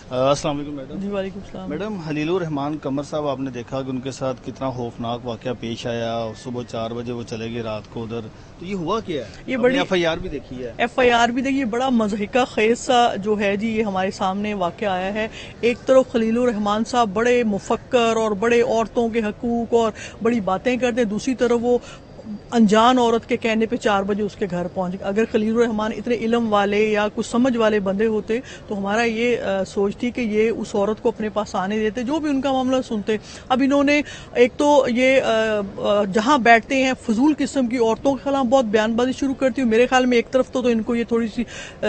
السلام علیکم میڈم. جی وعلیکم السلام. میڈم حلیل الرحمان قمر صاحب آپ نے دیکھا کہ ان کے ساتھ کتنا خوفناک واقعہ پیش آیا. صبح 4 بجے وہ چلے گئے رات کو ادھر. تو یہ ہوا کیا ہے؟ یہ بڑی ایف آئی آر بھی دیکھی ہے. ایف آئی آر بھی دیکھیے. بڑا مضحکہ خیز سا جو ہے جی یہ ہمارے سامنے واقعہ آیا ہے. ایک طرف خلیل الرحمان صاحب بڑے مفکر اور بڑے عورتوں کے حقوق اور بڑی باتیں کرتے ہیں، دوسری طرف وہ انجان عورت کے کہنے پہ 4 بجے اس کے گھر پہنچ گئے. اگر خلیل الرحمان اتنے علم والے یا کچھ سمجھ والے بندے ہوتے تو ہمارا یہ سوچ تھی کہ یہ اس عورت کو اپنے پاس آنے دیتے، جو بھی ان کا معاملہ سنتے. اب انہوں نے ایک تو یہ جہاں بیٹھتے ہیں فضول قسم کی عورتوں کے خلاف بہت بیان بازی شروع کرتی ہوں. میرے خیال میں ایک طرف تو ان کو یہ تھوڑی سی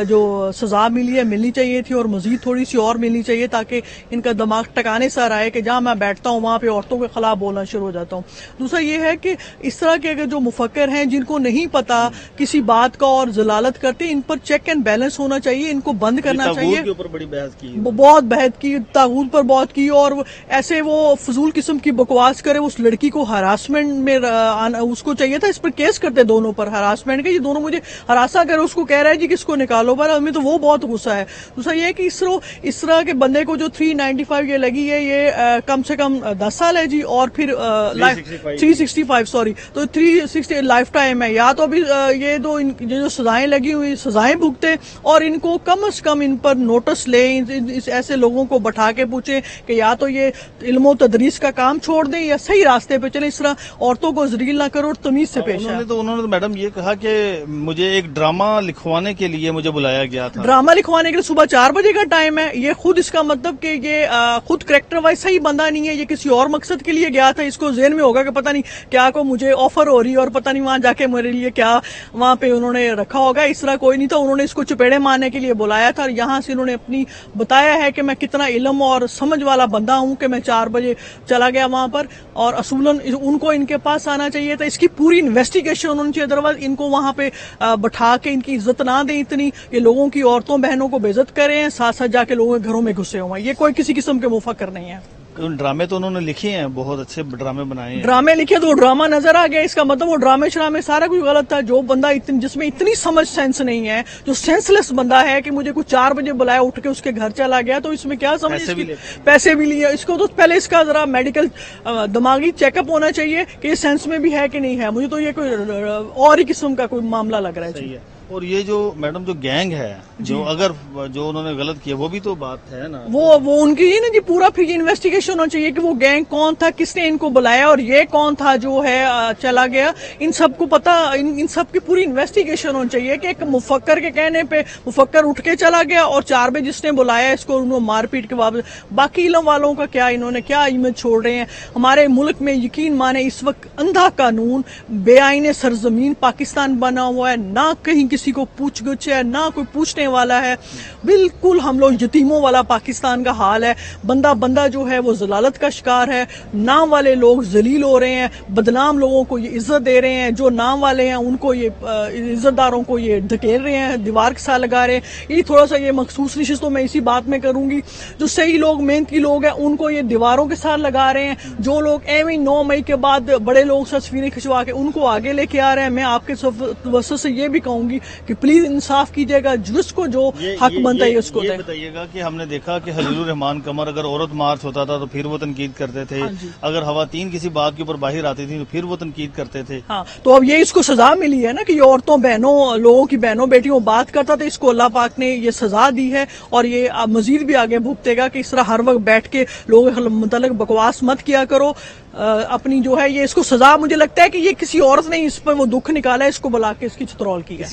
جو سزا ملی ہے ملنی چاہیے تھی، اور مزید تھوڑی سی اور ملنی چاہیے تاکہ ان کا دماغ ٹکانے سا رہے کہ جہاں میں بیٹھتا ہوں وہاں پہ عورتوں کے خلاف بولنا شروع ہو جاتا ہوں. دوسرا یہ ہے کہ اس طرح کے اگر جو مفکر ہیں جن کو نہیں پتا کسی بات کا اور ضلالت کرتے، ان پر چیک اینڈ بیلنس ہونا چاہیے، ان کو بند کرنا چاہیے. تاغوت کے اوپر بڑی بحث کی، بہت بحث کی، تاغوت پر بہت کی، اور ایسے وہ فضول قسم کی بکواس کرے. اس لڑکی کو ہراسمنٹ میں اس کو چاہیے تھا اس پر کیس کرتے دونوں پر ہراسمنٹ کے. یہ دونوں مجھے ہراساں کرے، اس کو کہہ رہا ہے جی کس کو نکالو پر ہمیں تو وہ بہت غصہ ہے. دوسرا یہ ہے کہ اس طرح کے بندے کو جو 395 یہ لگی ہے، یہ کم سے کم 10 سال ہے جی، اور پھر 365 سوری تو 360 لائف ٹائم ہے. یا تو ابھی یہ جو سزائیں لگی ہوئی سزائیں بھگتے، اور ان کو کم از کم ان پر نوٹس لیں. ایسے لوگوں کو بٹھا کے پوچھیں کہ یا تو یہ علم و تدریس کا کام چھوڑ دیں یا صحیح راستے پہ چلیں. اس طرح عورتوں کو ذلیل نہ کرو اور تمیز سے پیش آئیں. انہوں نے تو میڈم یہ کہا کہ مجھے ایک ڈرامہ لکھوانے کے لیے مجھے بلایا گیا تھا. ڈرامہ لکھوانے کے لیے صبح 4 بجے کا ٹائم ہے. یہ خود اس کا مطلب کہ یہ خود کریکٹر وائز صحیح بندہ نہیں ہے، یہ کسی اور مقصد کے لیے گیا تھا. اس کو ذہن میں ہوگا کہ پتہ نہیں کیا کو مجھے آفر ہو رہی ہے اور پتہ نہیں وہاں جا کے میرے لیے کیا وہاں پہ انہوں نے رکھا ہوگا. اس طرح کوئی نہیں تھا. انہوں نے اس کو چپیڑے مارنے کے لیے بلایا تھا، اور یہاں سے انہوں نے اپنی بتایا ہے کہ میں کتنا علم اور سمجھ والا بندہ ہوں کہ میں 4 بجے چلا گیا وہاں پر. اور اصولاً ان کو ان کے پاس آنا چاہیے تھا. اس کی پوری انویسٹیگیشن ہونی چاہیے، ادروائز ان کو وہاں پہ بٹھا کے ان کی عزت نہ دیں. اتنی یہ لوگوں کی عورتوں بہنوں کو بے عزت کرے ہیں، ساتھ ساتھ جا کے لوگوں کے گھروں میں گھسے ہوئے ہیں. یہ کوئی کسی قسم کے مفکر نہیں ہے. ڈرامے تو انہوں نے لکھے ہیں، بہت اچھے ڈرامے بنائے ہیں. ڈرامے لکھے تو وہ ڈرامہ نظر آ گیا. اس کا مطلب وہ ڈرامے شرامے سارا کچھ غلط تھا. جو بندہ جس میں اتنی سمجھ سینس نہیں ہے، جو سینس لیس بندہ ہے کہ مجھے کچھ 4 بجے بلایا اٹھ کے اس کے گھر چلا گیا، تو اس میں کیا سمجھ. پیسے بھی لیے. اس کو تو پہلے اس کا ذرا میڈیکل دماغی چیک اپ ہونا چاہیے کہ یہ سینس میں بھی ہے کہ نہیں ہے. مجھے تو یہ کوئی اور ہی قسم کا کوئی معاملہ لگ رہا ہے. اور یہ جو میڈم جو گینگ ہے جو اگر جو انہوں نے غلط کیا وہ بھی تو بات ہے نا، وہ ان کی نا جی پورا پھر انویسٹیگیشن ہونا چاہیے کہ وہ گینگ کون تھا، کس نے ان کو بلایا، اور یہ کون تھا جو ہے چلا گیا. ان سب کو پتا، ان سب کی پوری انویسٹیگیشن ہونی چاہیے کہ ایک مفکر کے کہنے پہ مفکر اٹھ کے چلا گیا اور 4 بجے جس نے بلایا اس کو انہوں مار پیٹ کے واپس. باقی علم والوں کا کیا، انہوں نے کیا امیج چھوڑ رہے ہیں. ہمارے ملک میں یقین مانے اس وقت اندھا قانون، بے آئین سرزمین پاکستان بنا ہوا ہے. نہ کہیں کسی کو پوچھ گچھ ہے، نہ کوئی پوچھنے والا ہے. بالکل ہم لوگ یتیموں والا پاکستان کا حال ہے. بندہ جو ہے وہ ضلالت کا شکار ہے. نام والے لوگ ذلیل ہو رہے ہیں، بدنام لوگوں کو یہ عزت دے رہے ہیں. جو نام والے ہیں ان کو یہ عزت داروں کو یہ دھکیل رہے ہیں، دیوار کے ساتھ لگا رہے ہیں. یہ تھوڑا سا یہ مخصوص نشست تو میں اسی بات میں کروں گی. جو صحیح لوگ محنتی لوگ ہیں ان کو یہ دیواروں کے ساتھ لگا رہے ہیں. جو لوگ 9 مئی کے بعد بڑے لوگ سے تصویریں کھنچوا کے ان کو آگے لے کے آ رہے ہیں. میں آپ کے وسط سے یہ بھی کہوں گی کہ پلیز انصاف کیجیے گا، جس کو جو حق بنتا ہے اس کو دیں. بتائیے گا کہ ہم نے دیکھا کہ حلیل الرحمان قمر اگر عورت مارچ ہوتا تھا تو پھر وہ تنقید کرتے تھے. اگر خواتین کسی بات کے اوپر باہر آتی تھی تو پھر وہ تنقید کرتے تھے. ہاں تو اب یہ اس کو سزا ملی ہے نا کہ یہ عورتوں بہنوں لوگوں کی بہنوں بیٹیوں بات کرتا تھا. اس کو اللہ پاک نے یہ سزا دی ہے، اور یہ مزید بھی آگے بھگتے گا کہ اس طرح ہر وقت بیٹھ کے لوگوں کے متعلق بکواس مت کیا کرو. اپنی جو ہے یہ اس کو سزا، مجھے لگتا ہے کہ یہ کسی عورت نے اس پر وہ دکھ نکالا ہے، اس کو بلا کے اس کی چترول کی ہے.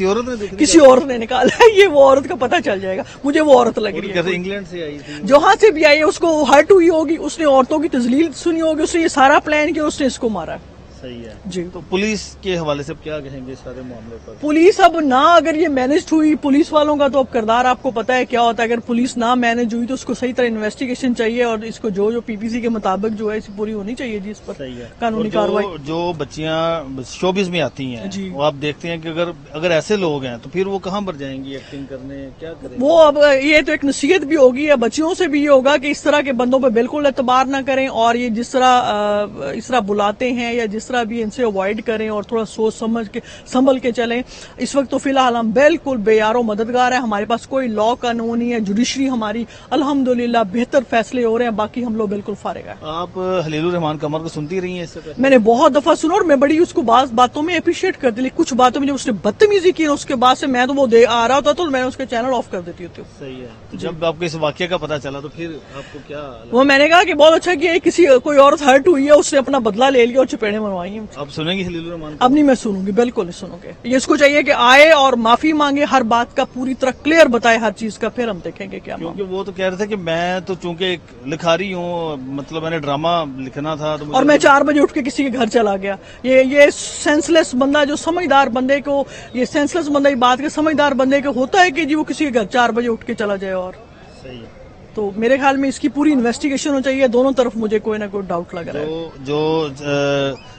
کسی عورت نے نکالا ہے. یہ وہ عورت کا پتہ چل جائے گا. مجھے وہ عورت لگ رہی ہے انگلینڈ سے آئی تھی، جہاں سے بھی آئی ہے، اس کو ہرٹ ہوئی ہوگی، اس نے عورتوں کی تذلیل سنی ہوگی، اس نے یہ سارا پلان کیا، اس نے اس کو مارا. صحیح ہے جی. تو پولیس کے حوالے سے کیا کہیں گے اس سارے معاملے پر؟ پولیس اب نہ اگر یہ مینجڈ ہوئی، پولیس والوں کا تو اب کردار آپ کو پتا ہے کیا ہوتا ہے. اگر پولیس نہ مینج ہوئی تو اس کو صحیح طرح انویسٹیگیشن چاہیے، اور اس کو جو پی پی سی کے مطابق جو ہے اس پوری ہونی چاہیے جی اس پر قانونی کارروائی. جو بچیاں شوبز میں آتی ہیں جی، وہ آپ دیکھتے ہیں کہ اگر ایسے لوگ ہیں تو پھر وہ کہاں پر جائیں گی ایکٹنگ کرنے، کیا کریں؟ وہ اب یہ تو ایک نصیحت بھی ہوگی یا بچیوں سے بھی یہ ہوگا کہ اس طرح کے بندوں پہ بالکل اعتبار نہ کریں، اور یہ جس طرح اس طرح بلاتے ہیں یا جس اس طرح بھی ان سے اوائڈ کریں اور تھوڑا سوچ سمجھ کے سنبھل کے چلیں. اس وقت تو فی الحال ہم بالکل بے یار و مددگار ہیں. ہمارے پاس کوئی لا قانون نہیں ہے. جوڈیشری ہماری الحمدللہ بہتر فیصلے ہو رہے ہیں. باقی ہم لوگ بالکل فارغ ہیں. آپ خلیل الرحمان قمر کو سنتی رہی ہیں اس سے پہلے؟ میں نے بہت دفعہ سنا اور میں بڑی اس کو بعض باتوں میں اپریشیٹ کرتی, لیکن کچھ باتوں میں جب اس نے بدتمیزی کی اس کے بعد سے میں تو وہ آ رہا ہوتا تو میں اس کے چینل آف کر دیتی ہوتی ہوں. صحیح ہے. جب آپ کو اس واقعے کا پتا چلا تو پھر آپ کو کیا وہ میں نے کہا کہ بہت اچھا کیا, کسی کوئی عورت ہرٹ ہوئی ہے اس نے اپنا بدلہ لے لیا اور چپیڑے منوائی ہیں. آپ سنیں گی خلیل الرحمان؟ اب نہیں میں سنوں گی, بالکل نہیں سنوں گے. یہ اس کو چاہیے کہ آئے اور معافی مانگے, ہر بات کا پوری طرح کلیئر بتائے ہر چیز کا, پھر ہم دیکھیں گے کیا. کیونکہ وہ تو کہہ رہے تھے کہ میں تو چونکہ ایک لکھاری ہوں, مطلب میں نے ڈرامہ لکھنا تھا تو اور میں 4 بجے اٹھ کے کسی کے گھر چلا گیا. یہ سینس لیس بندہ جو سمجھدار بندے کو, یہ سینس لیس بندہ بات کے سمجھدار بندے کو ہوتا ہے کہ جی وہ کسی کے گھر 4 بجے اٹھ کے چلا جائے. اور صحیح ہے. تو میرے خیال میں اس کی پوری انویسٹیگیشن ہو چاہیے. دونوں طرف مجھے کوئی نہ کوئی ڈاؤٹ لگ رہا ہے. جو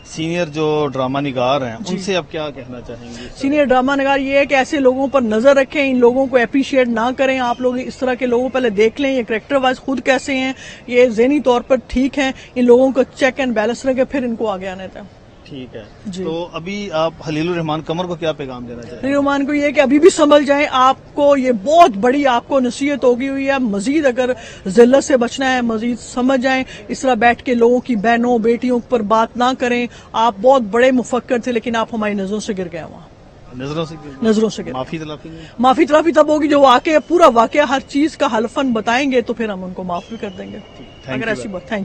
سینئر جو ڈرامہ نگار ہیں ان سے آپ کیا کہنا چاہیں گے؟ سینئر ڈرامہ نگار یہ ہے کہ ایسے لوگوں پر نظر رکھیں, ان لوگوں کو اپریشیٹ نہ کریں. آپ لوگ اس طرح کے لوگوں پہلے دیکھ لیں یہ کریکٹر وائز خود کیسے ہیں, یہ ذہنی طور پر ٹھیک ہیں, ان لوگوں کو چیک اینڈ بیلنس رکھیں, پھر ان کو آگے آنے دیں. ٹھیک ہے. جی. تو ابھی آپ خلیل الرحمان قمر کو کیا پیغام دینا چاہیں گے؟ خلیل الرحمان کو یہ کہ ابھی بھی سنبھل جائیں. آپ کو یہ بہت بڑی آپ کو نصیحت ہوگی ہوئی ہے. مزید اگر ذلت سے بچنا ہے مزید سمجھ جائیں. اس طرح بیٹھ کے لوگوں کی بہنوں بیٹیوں پر بات نہ کریں. آپ بہت بڑے مفکر تھے لیکن آپ ہماری نظروں سے گر گئے. وہاں نظروں سے گر. معافی تلافی تب ہوگی جو واقعہ پورا واقعہ ہر چیز کا حلفاً بتائیں گے تو پھر ہم ان کو معاف بھی کر دیں گے. اگر ایسی بات. تھینک